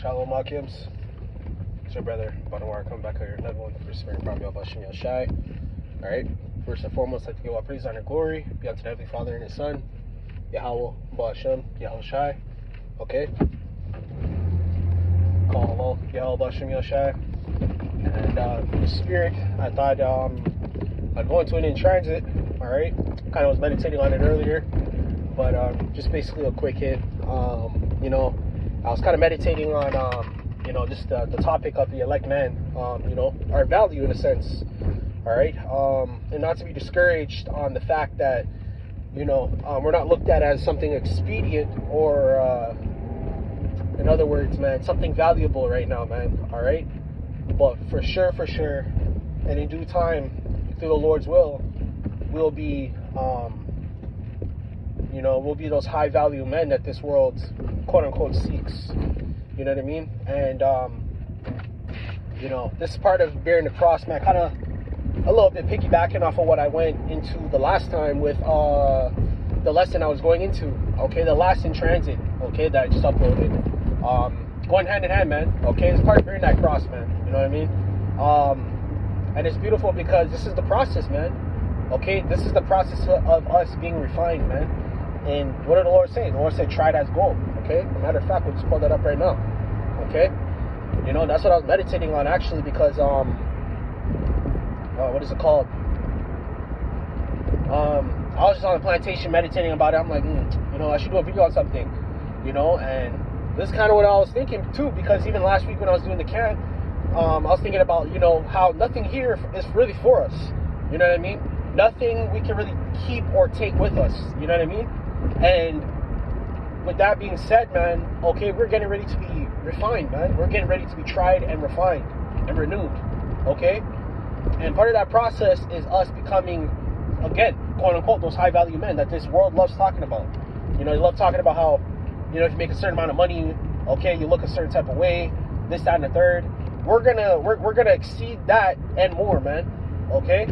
Shalom Akims. It's your brother, Banawar, come back here. Another one for Spirit, probably Yahawashi. Alright, first and foremost, I'd like to give all praise, honor, and glory be unto the Heavenly Father and His Son, Yahawah, Sham, Yahawashi. Okay? Call hello, Yahawah, Sham, Yahawashi. And the Spirit, I thought I'd go into it in transit. Alright? Kind of was meditating on it earlier, but just basically a quick hit. I was kind of meditating on, just the topic of the elect man, our value in a sense, all right? And not to be discouraged on the fact that, we're not looked at as something expedient or, in other words, man, something valuable right now, man, all right? But for sure, and in due time, through the Lord's will, we'll be, we'll be those high value men that this world, quote unquote, seeks. You know what I mean? And, this is part of bearing the cross, man. Kind of a little bit piggybacking off of what I went into the last time with the lesson I was going into. Okay, the last in transit. Okay, that I just uploaded. Going hand in hand, man. Okay, it's part of bearing that cross, man. You know what I mean? And it's beautiful because this is the process, man. Okay, this is the process of us being refined, man. And what did the Lord say? The Lord said, try it as gold. Okay? As a matter of fact, we'll just pull that up right now. Okay? That's what I was meditating on actually because, what is it called? I was just on the plantation meditating about it. I'm like, I should do a video on something. And this is kind of what I was thinking too, because even last week when I was doing the camp, I was thinking about, how nothing here is really for us. You know what I mean? Nothing we can really keep or take with us. You know what I mean? And with that being said, man, okay, we're getting ready to be refined, man. We're getting ready to be tried and refined and renewed, okay? And part of that process is us becoming, again, quote unquote, those high value men that this world loves talking about. They love talking about how, if you make a certain amount of money, okay, you look a certain type of way, this, that, and the third. We're gonna exceed that and more, man, okay?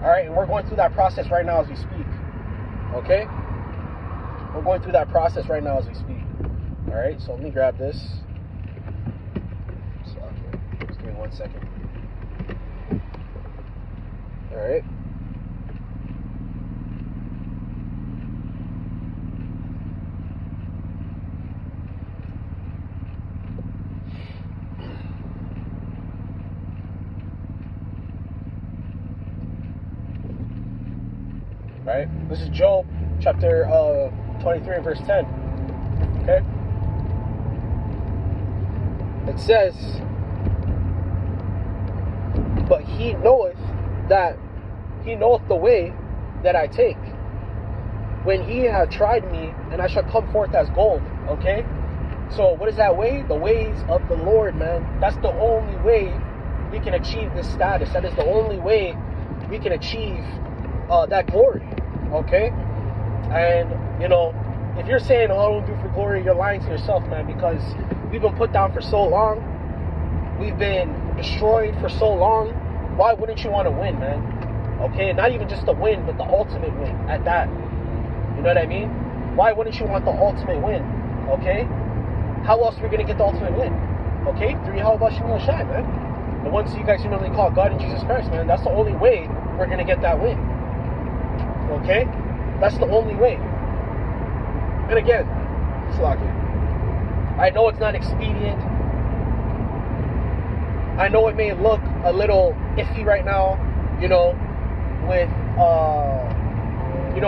All right, and we're going through that process right now as we speak, okay? We're going through that process right now as we speak. All right, so let me grab this. So, just give me 1 second. All right. All right, this is Job chapter 23 and verse 10. Okay? It says, but he knoweth the way that I take. When he hath tried me, and I shall come forth as gold. Okay? So what is that way? The ways of the Lord, man. That's the only way we can achieve this status. That is the only way we can achieve that glory. Okay? And, if you're saying, I don't do for glory, you're lying to yourself, man, because we've been put down for so long. We've been destroyed for so long. Why wouldn't you want to win, man? Okay? Not even just the win, but the ultimate win at that. You know what I mean? Why wouldn't you want the ultimate win? Okay? How else are we going to get the ultimate win? Okay? Through Yahawashi, man. The ones you guys normally call God and Jesus Christ, man. That's the only way we're going to get that win. Okay? That's the only way. And again, I know it's not expedient. I know it may look a little iffy right now, with,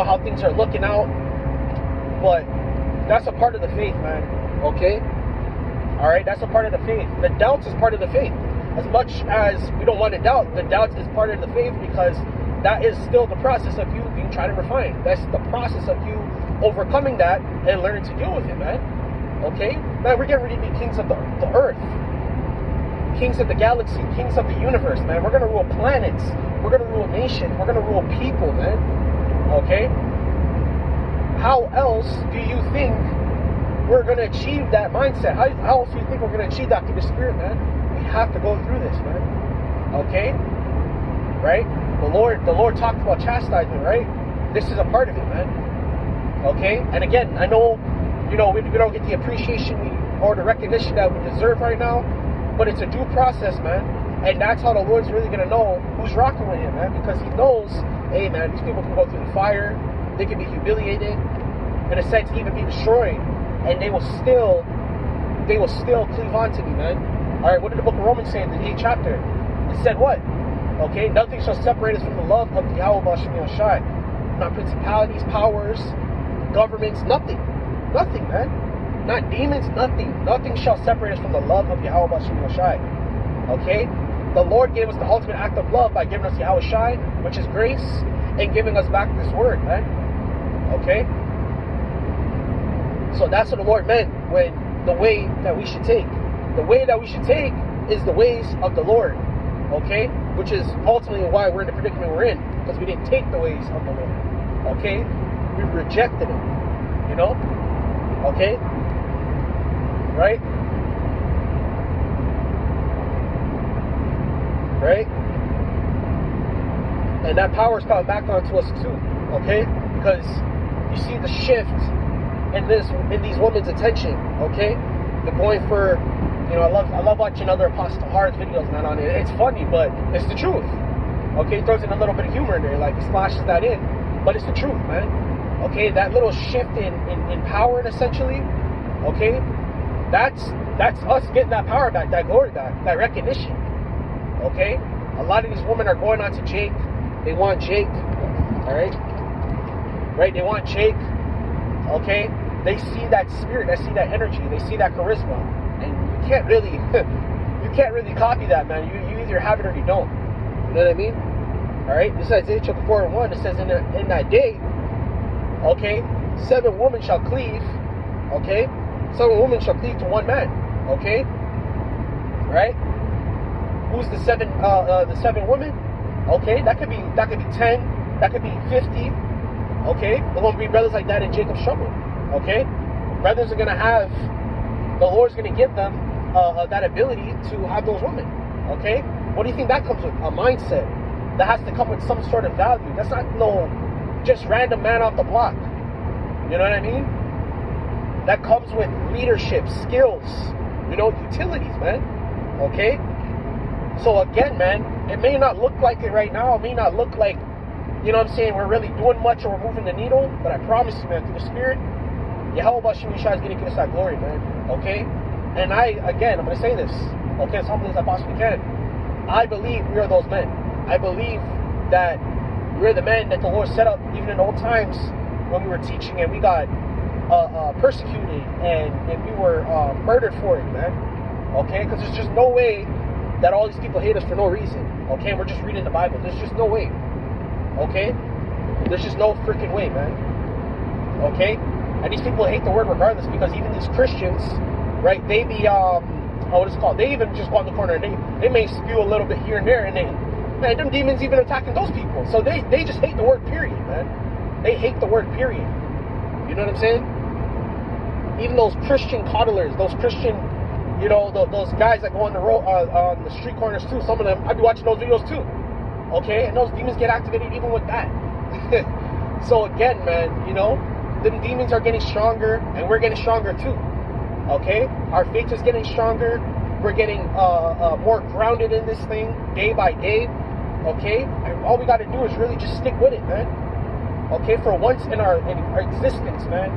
how things are looking out. But that's a part of the faith, man. Okay? All right? That's a part of the faith. The doubts is part of the faith. As much as we don't want to doubt, the doubts is part of the faith because that is still the process of you being tried and refined. That's the process of you overcoming that and learning to deal with it, man. Okay? Man, we're getting ready to be kings of the earth. Kings of the galaxy. Kings of the universe, man. We're going to rule planets. We're going to rule nations. We're going to rule people, man. Okay? How else do you think we're going to achieve that mindset? How else do you think we're going to achieve that through the Spirit, man? We have to go through this, man. Okay? Right? The Lord talked about chastisement, right? This is a part of it, man. Okay? And again, I know, we don't get the appreciation or the recognition that we deserve right now, but it's a due process, man. And that's how the Lord's really going to know who's rocking with him, man, because he knows, hey, man, these people can go through the fire, they can be humiliated, in a sense, even be destroyed, and they will still cleave on to me, man. All right, what did the book of Romans say in the 8th chapter? It said what? Okay, nothing shall separate us from the love of Yahawashi. Not principalities, powers, governments, nothing. Nothing, man. Not demons, nothing. Nothing shall separate us from the love of Yahawashi. Okay? The Lord gave us the ultimate act of love by giving us Yahawashi, which is grace, and giving us back this word, man. Okay? So that's what the Lord meant when the way that we should take. The way that we should take is the ways of the Lord. Okay? Which is ultimately why we're in the predicament we're in, because we didn't take the ways of the Lord. Okay? We rejected him. You know? Okay? Right? Right? And that power is coming back onto us too. Okay? Because you see the shift in these women's attention. Okay? They're going for, you know, I love watching other Apostle Hard's videos, man, on it. It's funny, but it's the truth. Okay, he throws in a little bit of humor in there, like he splashes that in, but it's the truth, man. Okay, that little shift in power, essentially. Okay, that's us getting that power back, that glory back, that recognition. Okay, a lot of these women are going on to Jake. They want Jake. All right, right? They want Jake. Okay, they see that spirit, they see that energy, they see that charisma, and you can't really copy that, man. You either have it or you don't. You know what I mean? All right. This is Isaiah chapter 4:1. It says, in that day, okay, 7 women shall cleave. Okay, 7 women shall cleave to one man. Okay, right? Who's the 7 women? Okay, that could be 10. That could be 50. Okay, there's gonna be brothers like that in Jacob's trouble. Okay, brothers are gonna have. The Lord's gonna give them that ability to have those women. Okay, what do you think that comes with? A mindset that has to come with some sort of value. That's not no just random man off the block. You know what I mean? That comes with leadership, skills, you know, utilities, man. Okay? So again, man, it may not look like it right now. It may not look like, you know what I'm saying, we're really doing much or we're moving the needle. But I promise you, man, through the Spirit, Yahawashi is going to give us that glory, man. Okay? And I'm going to say this, okay, as humbly as I possibly can. I believe we are those men. I believe that we're the men that the Lord set up even in old times when we were teaching and we got persecuted and we were murdered for it, man. Okay? Because there's just no way that all these people hate us for no reason. Okay? And we're just reading the Bible. There's just no way. Okay? There's just no freaking way, man. Okay? And these people hate the word regardless, because even these Christians, right, they be, what is it called? They even just go on the corner and they may spew a little bit here and there, and man, them demons even attacking those people. So they just hate the word, period, man. They hate the word, period. You know what I'm saying? Even those Christian coddlers, those Christian, you know, those guys that go on the road, on the street corners too, some of them, I'd be watching those videos too. Okay? And those demons get activated even with that. So again, man, you know, the demons are getting stronger, and we're getting stronger too. Okay, our faith is getting stronger. We're getting more grounded in this thing day by day. Okay, and all we got to do is really just stick with it, man. Okay, for once in our existence, man,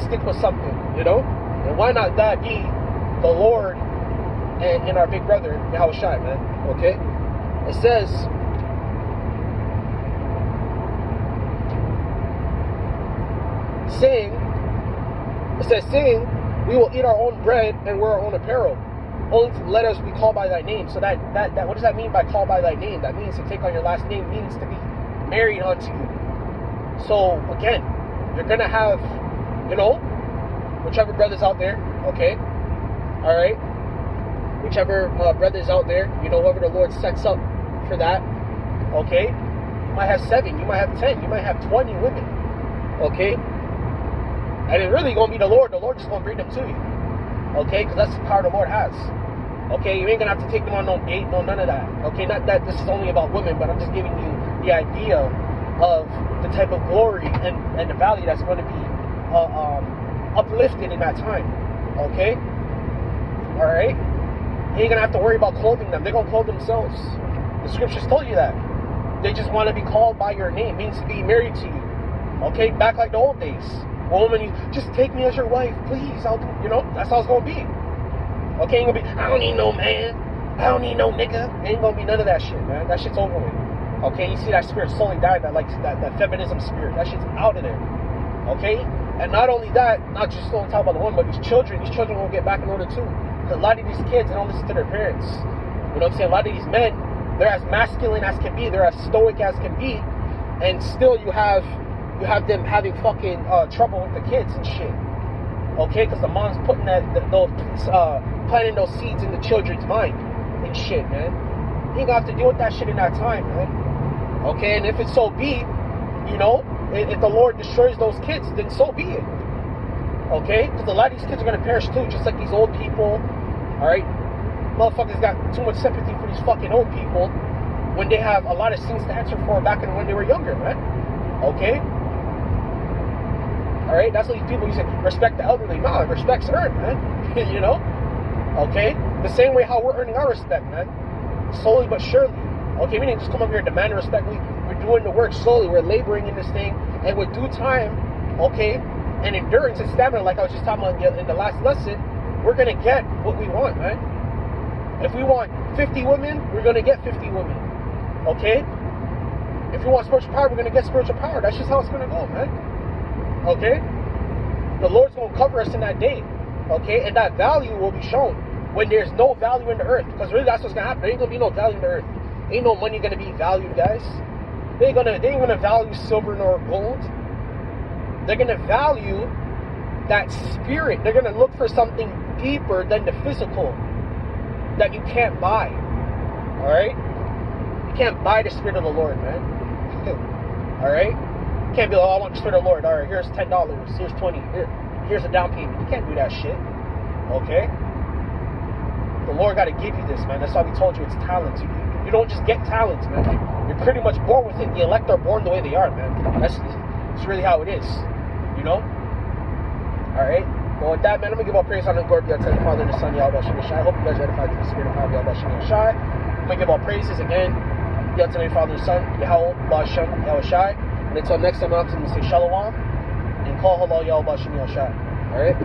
stick with something, you know. And why not that be the Lord and our big brother Yahawashi, man? Okay, it says. Saying, we will eat our own bread and wear our own apparel. Only let us be called by thy name. So that what does that mean by called by thy name? That means to take on your last name, means to be married unto you. So again, you're gonna have, you know, whichever brothers out there, okay, all right, whichever brothers out there, you know, whoever the Lord sets up for that, okay, you might have 7, you might have 10, you might have 20 women, okay. And it's really going to be the Lord. The Lord just going to bring them to you. Okay? Because that's the power the Lord has. Okay? You ain't going to have to take them on no date, no none of that. Okay? Not that this is only about women, but I'm just giving you the idea of the type of glory and the value that's going to be uplifted in that time. Okay? alright? You ain't gonna have to worry about clothing them. They're gonna clothe themselves. The scriptures told you that. They just want to be called by your name. It means to be married to you. Okay? Back like the old days. Woman, you just take me as your wife, please. I'll do, that's how it's gonna be. Okay? Ain't gonna be, I don't need no man. I don't need no nigga. Ain't gonna be none of that shit, man. That shit's over with. Okay? You see that spirit slowly dying, that feminism spirit. That shit's out of there. Okay? And not only that, not just only talk about the woman, but these children will get back in order too. Because a lot of these kids, they don't listen to their parents. You know what I'm saying? A lot of these men, they're as masculine as can be, they're as stoic as can be, and still you have them having fucking trouble with the kids and shit. Okay? Because the mom's putting planting those seeds in the children's mind and shit, man. You ain't gonna have to deal with that shit in that time, man. Okay? And if it's so be, if the Lord destroys those kids, then so be it. Okay? Because a lot of these kids are going to perish too, just like these old people. Alright? Motherfuckers got too much sympathy for these fucking old people when they have a lot of sins to answer for back when they were younger, man. Okay? Alright? That's what these people, you say, respect the elderly. Nah, respect's earned, man. Okay? The same way how we're earning our respect, man. Slowly but surely. Okay? We didn't just come over here demanding respect. We're doing the work slowly. We're laboring in this thing. And with due time, okay, and endurance and stamina, like I was just talking about in the last lesson, we're going to get what we want, man. If we want 50 women, we're going to get 50 women. Okay? If we want spiritual power, we're going to get spiritual power. That's just how it's going to go, man. Okay? The Lord's going to cover us in that day. Okay? And that value will be shown when there's no value in the earth. Because really that's what's going to happen. There ain't going to be no value in the earth. Ain't no money going to be valued, guys. They ain't gonna value silver nor gold. They're gonna value that spirit. They're gonna look for something deeper than the physical that you can't buy. Alright? You can't buy the spirit of the Lord, man. Alright? You can't be like, oh, I want the spirit of the Lord. Alright, here's $10, here's 20, here's a down payment. You can't do that shit. Okay? The Lord gotta give you this, man. That's why we told you it's talents. You don't just get talents, man. You're pretty much born with it. The elect are born the way they are, man. That's really how it is. Alright? Well, with that, man, I'm going to give all praise, honor, and glory to the Father, and the Son, Yahawashi. I hope you guys are edified through the Spirit of power, Yahawashi. I'm going to give all praises again. The ultimate Father, and the Son, Yahawashi, Yahawashi. And until next time, I'm going to say Shalom and call hello, Yahawashi. Alright?